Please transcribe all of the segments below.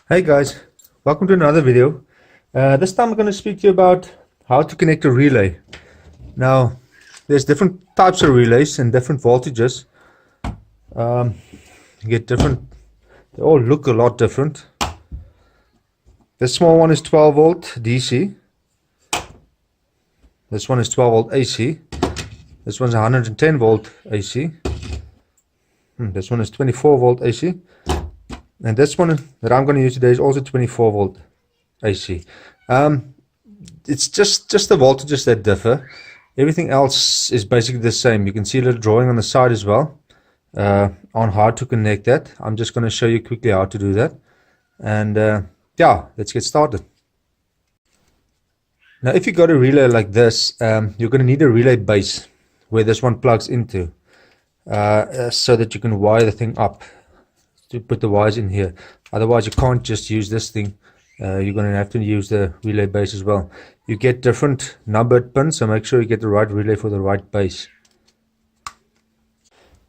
Hey guys, welcome to another video. This time I'm going to speak to you about how to connect a relay. Now, there's different types of relays and different voltages. You get different, they all look a lot different. This small one is 12 volt DC. This one is 12 volt AC. This one's 110 volt AC. This one is 24 volt AC. And this one that I'm going to use today is also 24 volt AC. It's just the voltages that differ. Everything else is basically the same. You can see a little drawing on the side as well on how to connect that. I'm just going to show you quickly how to do that. And yeah, let's get started. Now, if you got a relay like this, you're going to need a relay base where this one plugs into so that you can wire the thing up to put the wires in here. Otherwise, you can't just use this thing. You're going to have to use the relay base as well. You get different numbered pins, so make sure you get the right relay for the right base.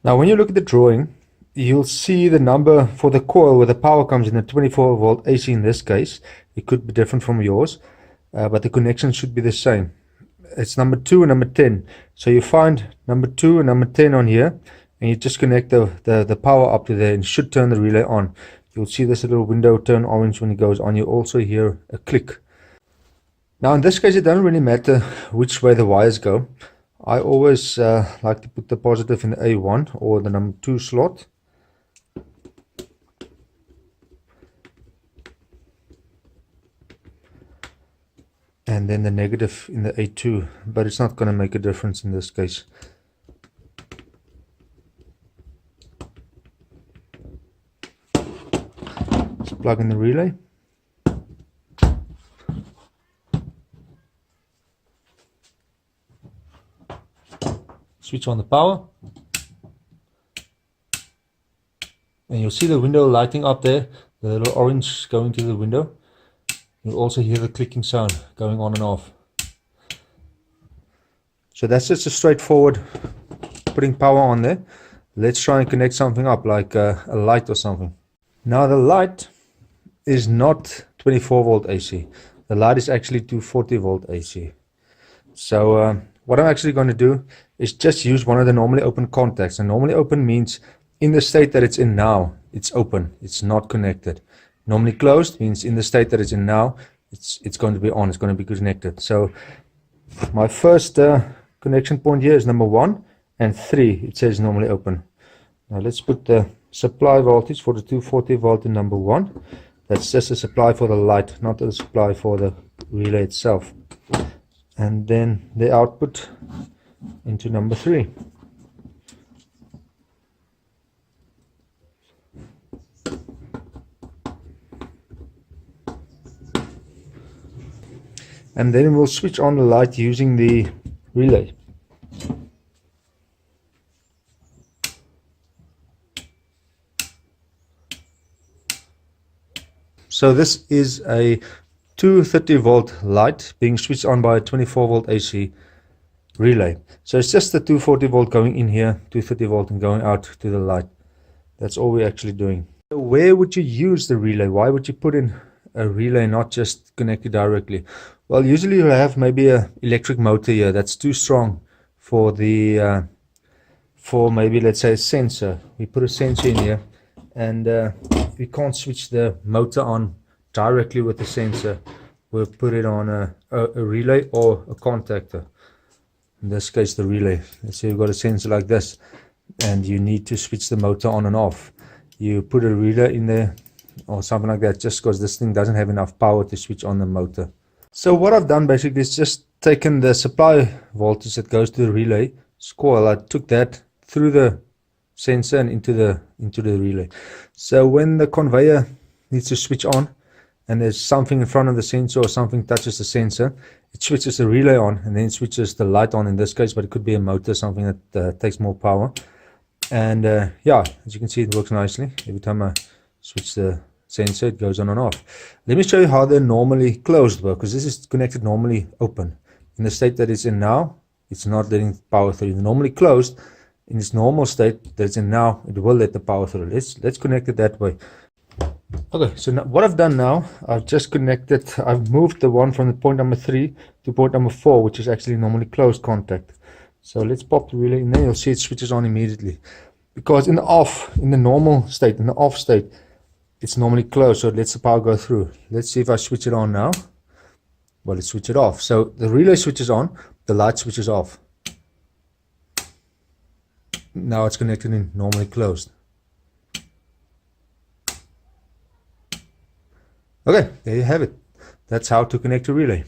Now, when you look at the drawing, you'll see the number for the coil where the power comes in, the 24 volt AC in this case. It could be different from yours, but the connection should be the same. It's number 2 and number 10. So you find number 2 and number 10 on here, and you just connect the power up to there and should turn the relay on. You'll see this little window turn orange when it goes on. You also hear a click. Now in this case, it doesn't really matter which way the wires go. I always like to put the positive in the A1 or the number 2 slot. And then the negative in the A2, but it's not going to make a difference in this case. Let's plug in the relay. Switch on the power. And you'll see the window lighting up there, the little orange going to the window. You'll also hear the clicking sound going on and off. So that's just a straightforward putting power on there. Let's try and connect something up like a light or something. Now the light is not 24 volt AC. The light is actually 240 volt AC. So what I'm actually going to do is just use one of the normally open contacts. And normally open means in the state that it's in now, it's open, it's not connected. Normally closed means in the state that it's in now, it's going to be on, it's going to be connected. So my first connection point here is number 1 and 3. It says normally open. Now let's put the supply voltage for the 240 volt in number 1. That's just a supply for the light, not a supply for the relay itself. And then the output into number 3. And then we'll switch on the light using the relay. So this is a 230 volt light being switched on by a 24 volt AC relay. So it's just the 240 volt going in here, 230 volt, and going out to the light. That's all we're actually doing. So where would you use the relay? Why would you put in a relay, not just connect it directly? Well, usually you have maybe an electric motor here that's too strong for the for maybe, let's say, a sensor. We put a sensor in here, and we can't switch the motor on directly with the sensor. We'll put it on a relay or a contactor. In this case, the relay. Let's say you've got a sensor like this, and you need to switch the motor on and off. You put a relay in there or something like that, just because this thing doesn't have enough power to switch on the motor. So what I've done basically is just taken the supply voltage that goes to the relay coil. I took that through the sensor and into the relay. So when the conveyor needs to switch on and there's something in front of the sensor or something touches the sensor, it switches the relay on, and then it switches the light on in this case, but it could be a motor, something that takes more power. And yeah, as you can see, it works nicely. Every time I switch the sensor, it goes on and off. Let me show you how they're normally closed work, because this is connected normally open. In the state that it's in now, it's not letting power through. Normally closed, in its normal state that it's in now, it will let the power through. Let's connect it that way. Okay, so now, what I've done now, I've just connected, I've moved the one from the point number 3 to point number 4, which is actually normally closed contact. So let's pop the relay in there, you'll see it switches on immediately. Because in the normal state, in the off state, it's normally closed, so it lets the power go through. Let's see if I switch it on now. Well, let's switch it off. So the relay switches on, the light switches off. Now it's connected in normally closed. Okay, there you have it. That's how to connect a relay.